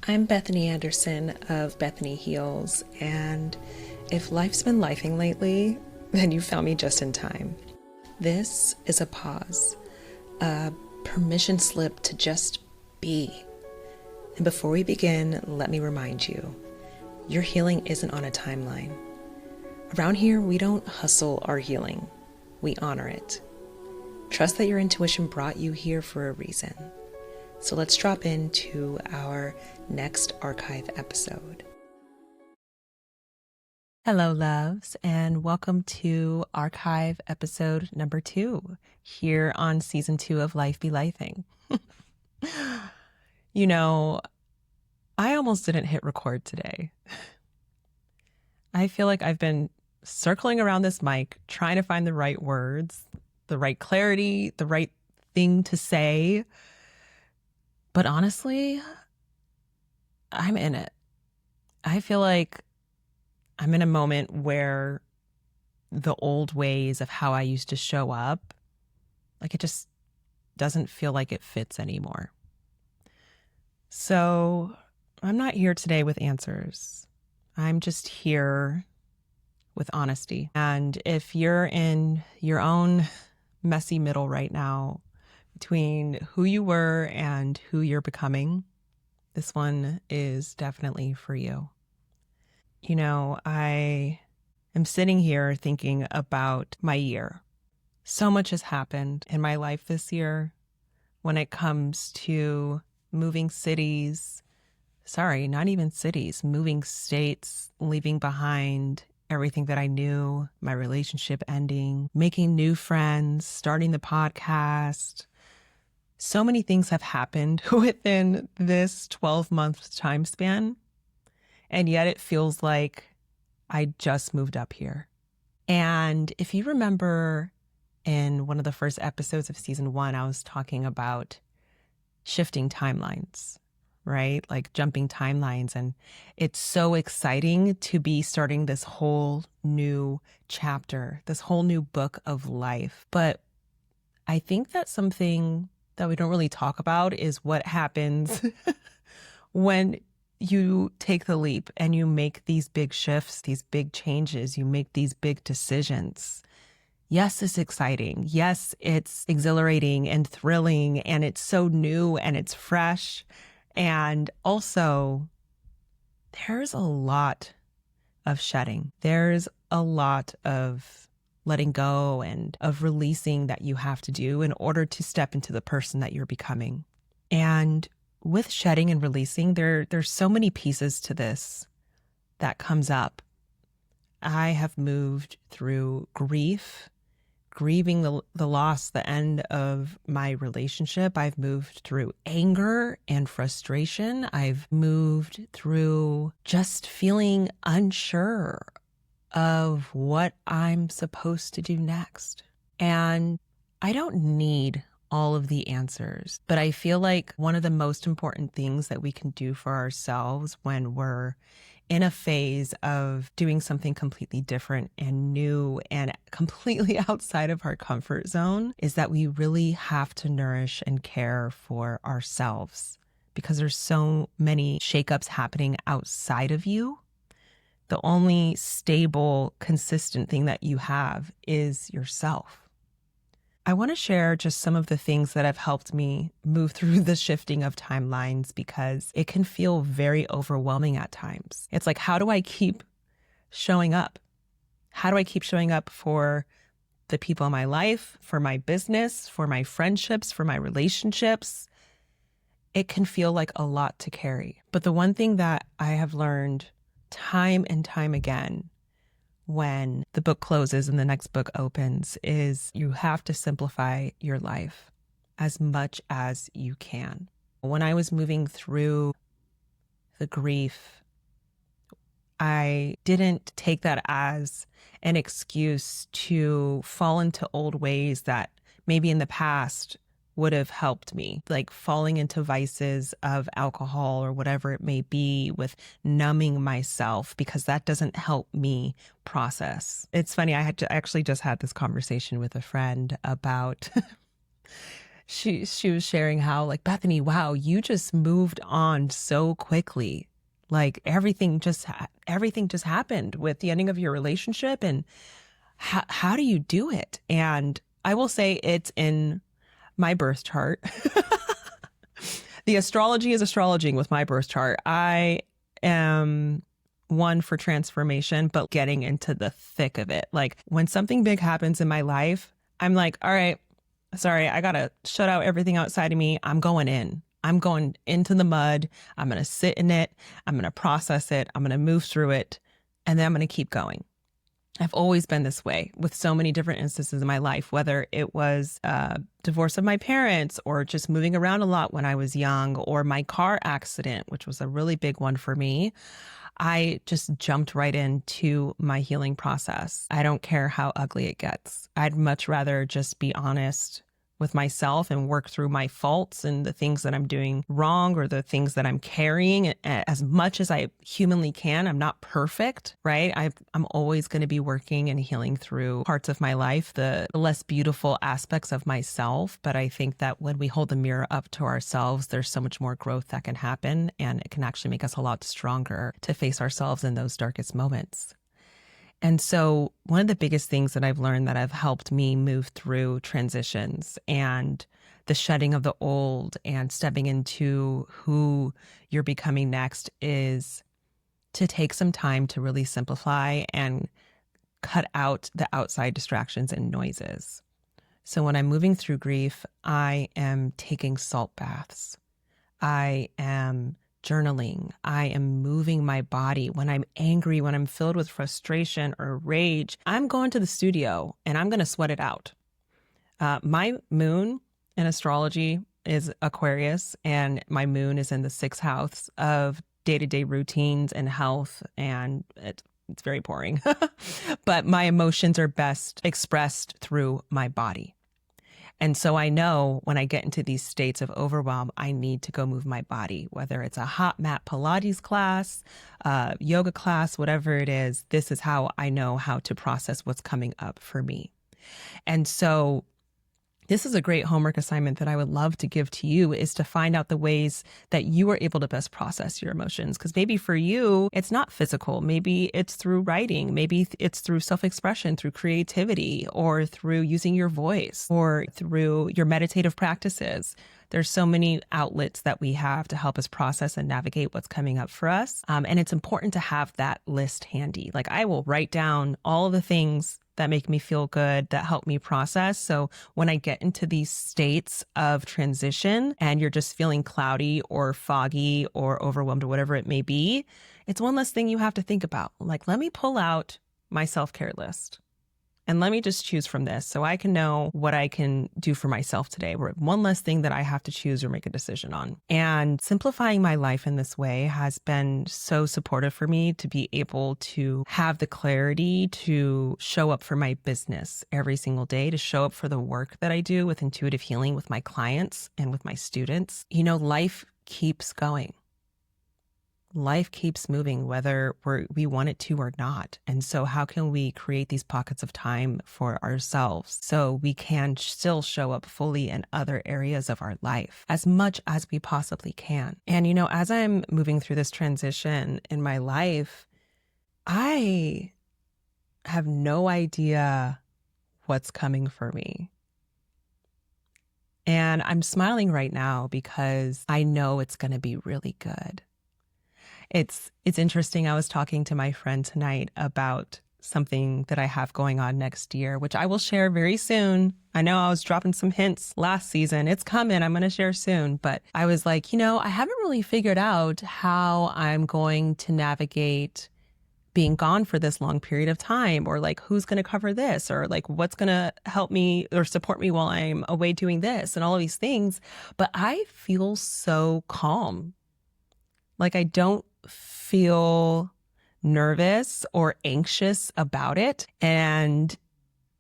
I'm Bethany Anderson of Bethany Heals, and if life's been lifing lately, then you found me just in time. This is a pause, a permission slip to just be. And before we begin, let me remind you, your healing isn't on a timeline. Around here, we don't hustle our healing, we honor it. Trust that your intuition brought you here for a reason. So let's drop into our next archive episode. Hello, loves, and welcome to archive episode number 2 here on season 2 of Life.ing. You know, I almost didn't hit record today. I feel like I've been circling around this mic, trying to find the right words, the right clarity, the right thing to say. But honestly, I'm in it. I feel like I'm in a moment where the old ways of how I used to show up, like it just doesn't feel like it fits anymore. So I'm not here today with answers. I'm just here with honesty. And if you're in your own messy middle right now, between who you were and who you're becoming, this one is definitely for you. You know, I am sitting here thinking about my year. So much has happened in my life this year when it comes to moving cities. Sorry, not even cities, moving states, leaving behind everything that I knew, my relationship ending, making new friends, starting the podcast. So many things have happened within this 12-month time span, and yet it feels like I just moved up here. And if you remember in one of the first episodes of season 1, I was talking about shifting timelines, right? Like jumping timelines. And it's so exciting to be starting this whole new chapter, this whole new book of life. But I think that something that we don't really talk about is what happens when you take the leap and you make these big shifts, these big changes, you make these big decisions. Yes, it's exciting. Yes, it's exhilarating and thrilling, and it's so new and it's fresh. And also, there's a lot of shedding. There's a lot of letting go and of releasing that you have to do in order to step into the person that you're becoming. And with shedding and releasing, there's so many pieces to this that comes up. I have moved through grief, grieving the loss, the end of my relationship. I've moved through anger and frustration. I've moved through just feeling unsure of what I'm supposed to do next. And I don't need all of the answers, but I feel like one of the most important things that we can do for ourselves when we're in a phase of doing something completely different and new and completely outside of our comfort zone is that we really have to nourish and care for ourselves, because there's so many shakeups happening outside of you. The only stable, consistent thing that you have is yourself. I want to share just some of the things that have helped me move through the shifting of timelines, because it can feel very overwhelming at times. It's like, how do I keep showing up? How do I keep showing up for the people in my life, for my business, for my friendships, for my relationships? It can feel like a lot to carry. But the one thing that I have learned time and time again when the book closes and the next book opens is you have to simplify your life as much as you can. When I was moving through the grief, I didn't take that as an excuse to fall into old ways that maybe in the past would have helped me, like falling into vices of alcohol or whatever it may be, with numbing myself, because that doesn't help me process. It's funny, I actually just had this conversation with a friend about she was sharing how, like, Bethany, wow, you just moved on so quickly. Like everything just happened with the ending of your relationship, and how do you do it? And I will say it's in my birth chart. The astrology is astrologing with my birth chart. I am one for transformation, but getting into the thick of it. Like when something big happens in my life, I'm like, all right, sorry, I got to shut out everything outside of me. I'm going in. I'm going into the mud. I'm going to sit in it. I'm going to process it. I'm going to move through it. And then I'm going to keep going. I've always been this way with so many different instances in my life, whether it was divorce of my parents or just moving around a lot when I was young, or my car accident, which was a really big one for me. I just jumped right into my healing process. I don't care how ugly it gets. I'd much rather just be honest with myself and work through my faults and the things that I'm doing wrong or the things that I'm carrying as much as I humanly can. I'm not perfect, right? I'm always going to be working and healing through parts of my life, the less beautiful aspects of myself. But I think that when we hold the mirror up to ourselves, there's so much more growth that can happen, and it can actually make us a lot stronger to face ourselves in those darkest moments. And so one of the biggest things that I've learned that have helped me move through transitions and the shedding of the old and stepping into who you're becoming next is to take some time to really simplify and cut out the outside distractions and noises. So when I'm moving through grief, I am taking salt baths. I am journaling. I am moving my body. When I'm angry, when I'm filled with frustration or rage, I'm going to the studio and I'm going to sweat it out. My moon in astrology is Aquarius, and my moon is in the 6th house of day-to-day routines and health, and it's very boring. But my emotions are best expressed through my body. And so I know when I get into these states of overwhelm, I need to go move my body, whether it's a hot mat Pilates class, yoga class, whatever it is. This is how I know how to process what's coming up for me. And so this is a great homework assignment that I would love to give to you, is to find out the ways that you are able to best process your emotions. Because maybe for you, it's not physical. Maybe it's through writing. Maybe it's through self-expression, through creativity, or through using your voice, or through your meditative practices. There's so many outlets that we have to help us process and navigate what's coming up for us. And it's important to have that list handy. Like I will write down all of the things that make me feel good, that help me process. So when I get into these states of transition and you're just feeling cloudy or foggy or overwhelmed or whatever it may be, it's one less thing you have to think about. Like, let me pull out my self-care list and let me just choose from this so I can know what I can do for myself today. One less thing that I have to choose or make a decision on. And simplifying my life in this way has been so supportive for me to be able to have the clarity to show up for my business every single day, to show up for the work that I do with intuitive healing with my clients and with my students. You know, life keeps going. Life keeps moving, whether we want it to or not. And so how can we create these pockets of time for ourselves so we can still show up fully in other areas of our life as much as we possibly can? And, you know, as I'm moving through this transition in my life, I have no idea what's coming for me. And I'm smiling right now because I know it's going to be really good. It's interesting. I was talking to my friend tonight about something that I have going on next year, which I will share very soon. I know I was dropping some hints last season. It's coming. I'm going to share soon. But I was like, you know, I haven't really figured out how I'm going to navigate being gone for this long period of time, or like who's going to cover this, or like what's going to help me or support me while I'm away doing this and all of these things. But I feel so calm. Like I don't feel nervous or anxious about it. And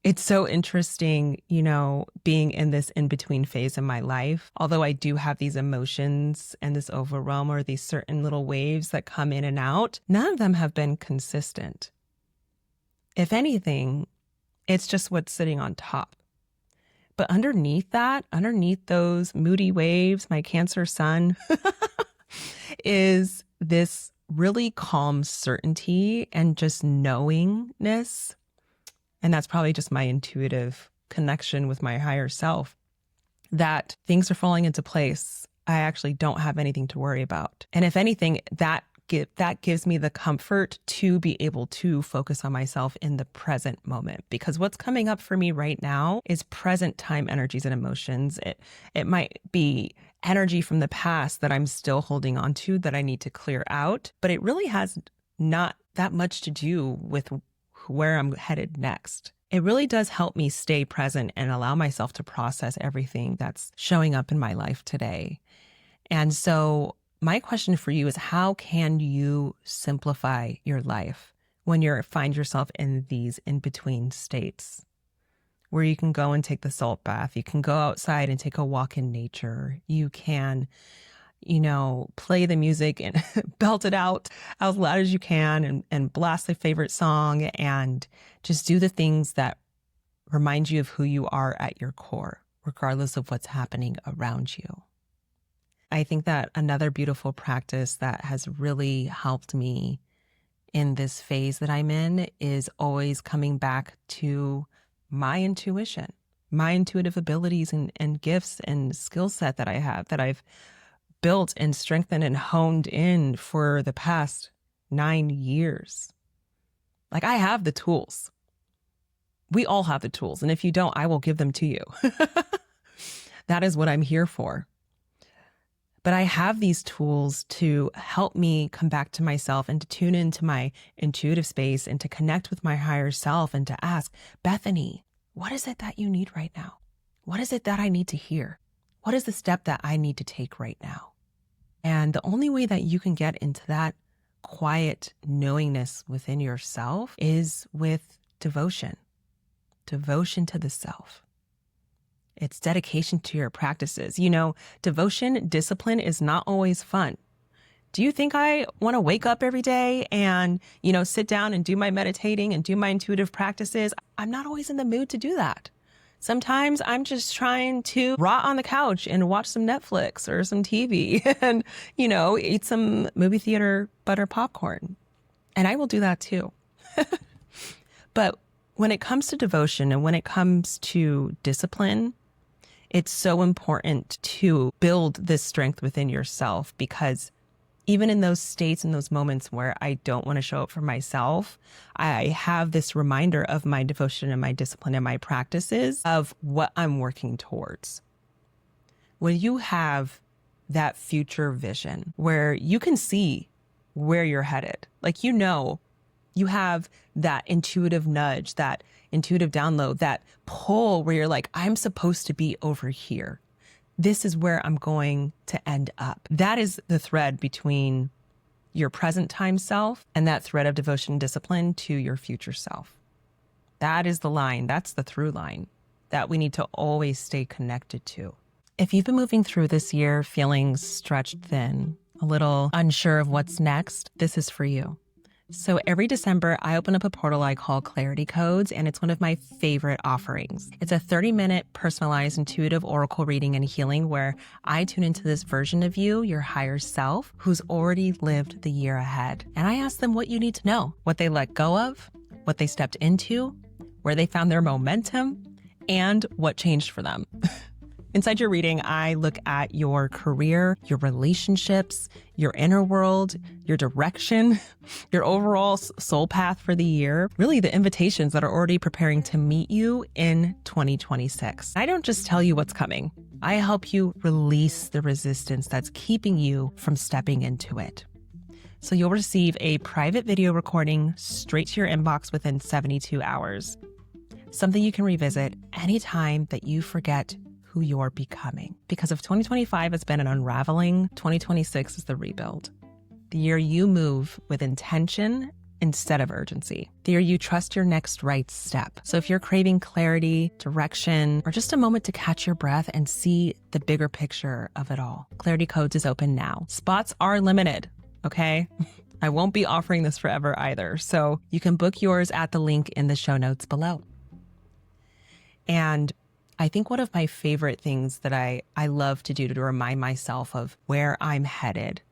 it's so interesting, you know, being in this in-between phase in my life. Although I do have these emotions and this overwhelm or these certain little waves that come in and out, none of them have been consistent. If anything, it's just what's sitting on top. But underneath that, underneath those moody waves, my Cancer sun, is this really calm certainty and just knowingness. And that's probably just my intuitive connection with my higher self, that things are falling into place. I actually don't have anything to worry about. And if anything, that gives me the comfort to be able to focus on myself in the present moment. Because what's coming up for me right now is present time energies and emotions. It might be energy from the past that I'm still holding on to that I need to clear out, but it really has not that much to do with where I'm headed next. It really does help me stay present and allow myself to process everything that's showing up in my life today. And so my question for you is, how can you simplify your life when you find yourself in these in-between states where you can go and take the salt bath, you can go outside and take a walk in nature, you can, play the music and belt it out as loud as you can and blast a favorite song and just do the things that remind you of who you are at your core, regardless of what's happening around you. I think that another beautiful practice that has really helped me in this phase that I'm in is always coming back to my intuition, my intuitive abilities and gifts and skill set that I have, that I've built and strengthened and honed in for the past 9 years. Like, I have the tools. We all have the tools. And if you don't, I will give them to you. That is what I'm here for. But I have these tools to help me come back to myself and to tune into my intuitive space and to connect with my higher self and to ask, Bethany, what is it that you need right now? What is it that I need to hear? What is the step that I need to take right now? And the only way that you can get into that quiet knowingness within yourself is with devotion to the self. It's dedication to your practices. Devotion, discipline is not always fun. Do you think I want to wake up every day and, sit down and do my meditating and do my intuitive practices? I'm not always in the mood to do that. Sometimes I'm just trying to rot on the couch and watch some Netflix or some TV and, eat some movie theater butter popcorn. And I will do that too. But when it comes to devotion and when it comes to discipline, it's so important to build this strength within yourself, because even in those states and those moments where I don't want to show up for myself, I have this reminder of my devotion and my discipline and my practices of what I'm working towards. When you have that future vision where you can see where you're headed, like, you have that intuitive nudge, that intuitive download, that pull where you're like, I'm supposed to be over here. This is where I'm going to end up. That is the thread between your present time self and that thread of devotion and discipline to your future self. That is the line. That's the through line that we need to always stay connected to. If you've been moving through this year feeling stretched thin, a little unsure of what's next, this is for you. So every December, I open up a portal I call Clarity Codes, and it's one of my favorite offerings. It's a 30-minute personalized intuitive oracle reading and healing where I tune into this version of you, your higher self, who's already lived the year ahead. And I ask them what you need to know, what they let go of, what they stepped into, where they found their momentum, and what changed for them. Inside your reading, I look at your career, your relationships, your inner world, your direction, your overall soul path for the year, really the invitations that are already preparing to meet you in 2026. I don't just tell you what's coming. I help you release the resistance that's keeping you from stepping into it. So you'll receive a private video recording straight to your inbox within 72 hours. Something you can revisit anytime that you forget who you're becoming. Because if 2025 has been an unraveling, 2026 is the rebuild. The year you move with intention instead of urgency. The year you trust your next right step. So if you're craving clarity, direction, or just a moment to catch your breath and see the bigger picture of it all, Clarity Codes is open now. Spots are limited, okay? I won't be offering this forever either. So you can book yours at the link in the show notes below. And I think one of my favorite things that I love to do to remind myself of where I'm headed,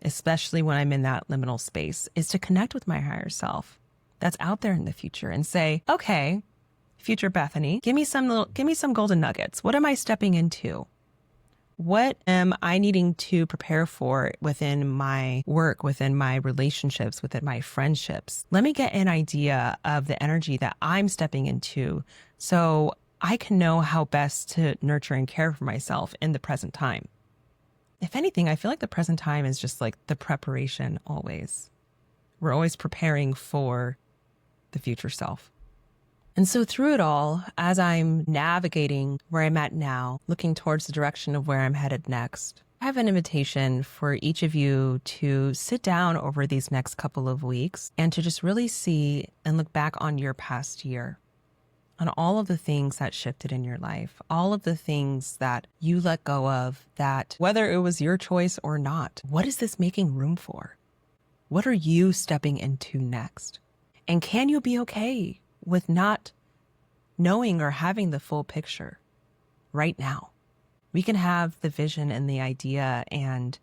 especially when I'm in that liminal space, is to connect with my higher self that's out there in the future and say, okay, future Bethany, give me some golden nuggets. What am I stepping into? What am I needing to prepare for within my work, within my relationships, within my friendships? Let me get an idea of the energy that I'm stepping into so I can know how best to nurture and care for myself in the present time. If anything, I feel like the present time is just like the preparation always. We're always preparing for the future self. And so through it all, as I'm navigating where I'm at now, looking towards the direction of where I'm headed next, I have an invitation for each of you to sit down over these next couple of weeks and to just really see and look back on your past year, on all of the things that shifted in your life, all of the things that you let go of, that whether it was your choice or not, what is this making room for? What are you stepping into next? And can you be okay with not knowing or having the full picture right now? We can have the vision and the idea and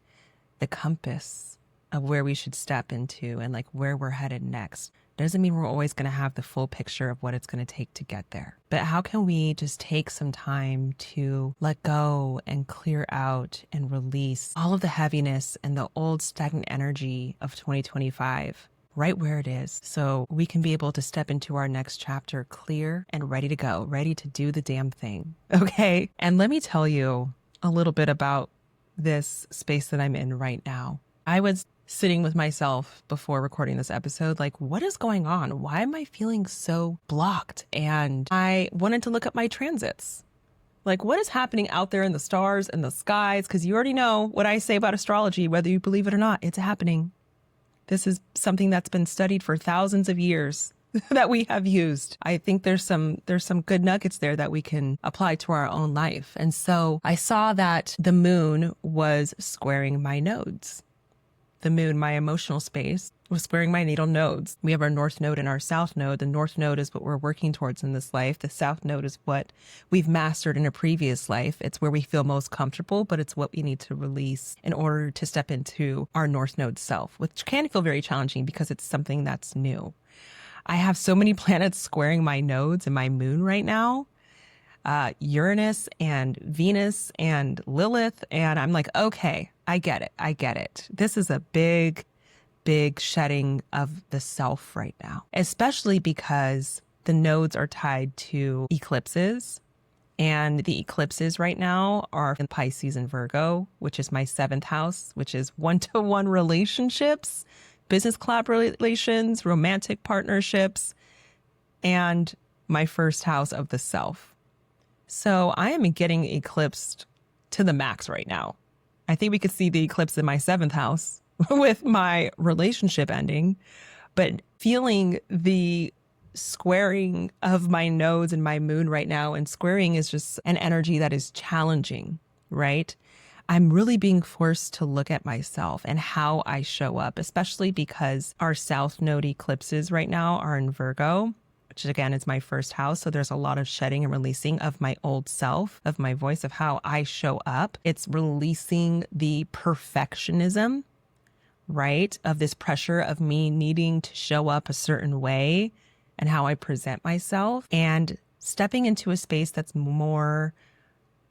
the compass of where we should step into and like where we're headed next. Doesn't mean we're always going to have the full picture of what it's going to take to get there. But how can we just take some time to let go and clear out and release all of the heaviness and the old stagnant energy of 2025 right where it is, so we can be able to step into our next chapter clear and ready to go, ready to do the damn thing. Okay. And let me tell you a little bit about this space that I'm in right now. I was sitting with myself before recording this episode, like, what is going on? Why am I feeling so blocked? And I wanted to look up my transits. Like, what is happening out there in the stars and the skies? Because you already know what I say about astrology, whether you believe it or not, it's happening. This is something that's been studied for thousands of years that we have used. I think there's some good nuggets there that we can apply to our own life. And so I saw that the moon was squaring my nodes. The moon, my emotional space, was squaring my natal nodes. We have our north node and our south node. The north node is what we're working towards in this life. The south node is what we've mastered in a previous life. It's where we feel most comfortable, but it's what we need to release in order to step into our north node self, which can feel very challenging because it's something that's new. I have so many planets squaring my nodes and my moon right now. Uranus and Venus and Lilith. And I'm like, okay, I get it. This is a big shedding of the self right now, especially because the nodes are tied to eclipses. And the eclipses right now are in Pisces and Virgo, which is my 7th house, which is one-to-one relationships, business collaborations, romantic partnerships, and my 1st house of the self. So I am getting eclipsed to the max right now. I think we could see the eclipse in my 7th house with my relationship ending, but feeling the squaring of my nodes and my moon right now, and squaring is just an energy that is challenging, right? I'm really being forced to look at myself and how I show up, especially because our south node eclipses right now are in Virgo, which again is my 1st house. So there's a lot of shedding and releasing of my old self, of my voice, of how I show up. It's releasing the perfectionism, right? Of this pressure of me needing to show up a certain way and how I present myself, and stepping into a space that's more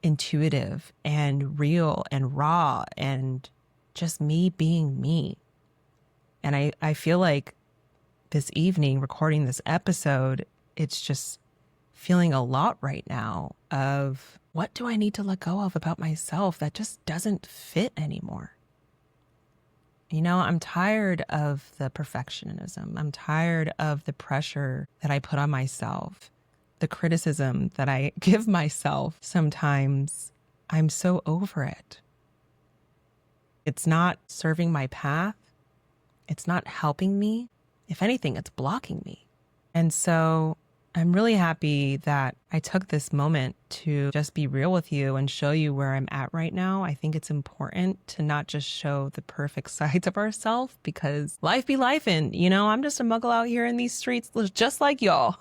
intuitive and real and raw and just me being me. And I feel like this evening recording this episode, it's just feeling a lot right now of what do I need to let go of about myself that just doesn't fit anymore? You know, I'm tired of the perfectionism. I'm tired of the pressure that I put on myself, the criticism that I give myself. Sometimes I'm so over it. It's not serving my path. It's not helping me. If anything, it's blocking me. And so I'm really happy that I took this moment to just be real with you and show you where I'm at right now. I think it's important to not just show the perfect sides of ourselves, because life be life, and I'm just a muggle out here in these streets just like y'all.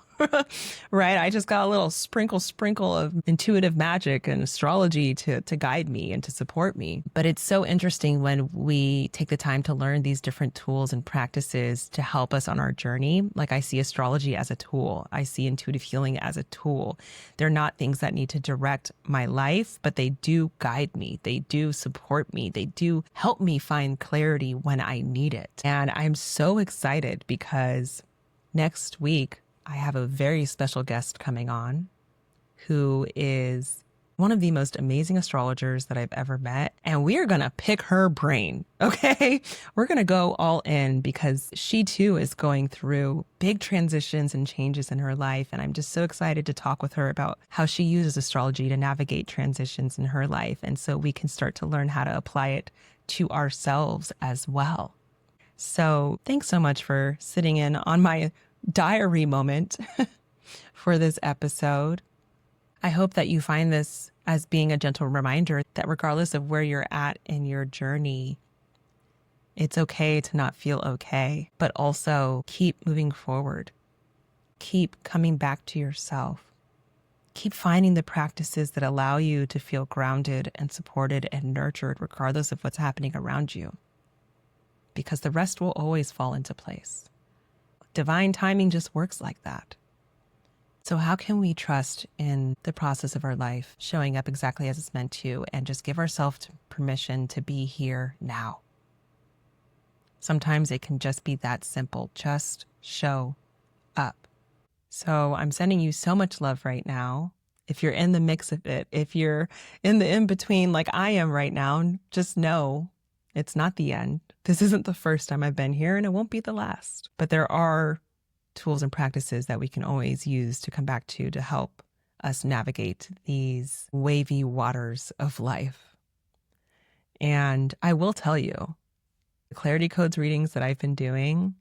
Right? I just got a little sprinkle of intuitive magic and astrology to guide me and to support me. But it's so interesting when we take the time to learn these different tools and practices to help us on our journey. Like, I see astrology as a tool. I see intuitive healing as a tool. They're not things that need to direct my life, but they do guide me. They do support me. They do help me find clarity when I need it. And I'm so excited because next week, I have a very special guest coming on who is one of the most amazing astrologers that I've ever met. And we are going to pick her brain, okay? We're going to go all in because she too is going through big transitions and changes in her life. And I'm just so excited to talk with her about how she uses astrology to navigate transitions in her life. And so we can start to learn how to apply it to ourselves as well. So thanks so much for sitting in on my diary moment for this episode. I hope that you find this as being a gentle reminder that regardless of where you're at in your journey, it's okay to not feel okay, but also keep moving forward. Keep coming back to yourself. Keep finding the practices that allow you to feel grounded and supported and nurtured regardless of what's happening around you, because the rest will always fall into place. Divine timing just works like that. So how can we trust in the process of our life showing up exactly as it's meant to, and just give ourselves permission to be here now? Sometimes it can just be that simple. Just show up. So I'm sending you so much love right now. If you're in the mix of it, if you're in the in-between like I am right now, just know it's not the end. This isn't the first time I've been here, and it won't be the last. But there are tools and practices that we can always use to come back to help us navigate these wavy waters of life. And I will tell you, the Clarity Codes readings that I've been doing,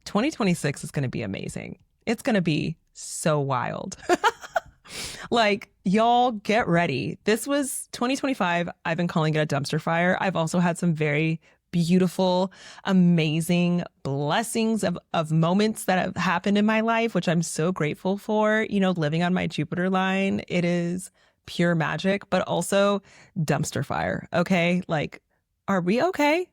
2026 is going to be amazing. It's going to be so wild. Like, y'all get ready. This was 2025. I've been calling it a dumpster fire. I've also had some very beautiful, amazing blessings of moments that have happened in my life, which I'm so grateful for. Living on my Jupiter line, it is pure magic, but also dumpster fire. Okay. Like, are we okay?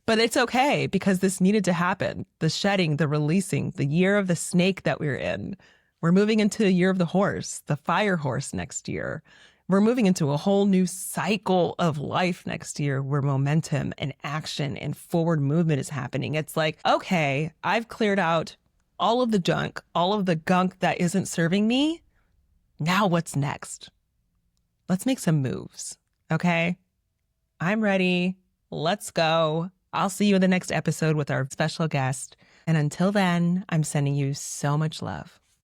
But it's okay, because this needed to happen. The shedding, the releasing, the year of the snake that we're in. We're moving into the year of the horse, the fire horse next year. We're moving into a whole new cycle of life next year where momentum and action and forward movement is happening. It's like, okay, I've cleared out all of the junk, all of the gunk that isn't serving me. Now what's next? Let's make some moves, okay? I'm ready. Let's go. I'll see you in the next episode with our special guest. And until then, I'm sending you so much love.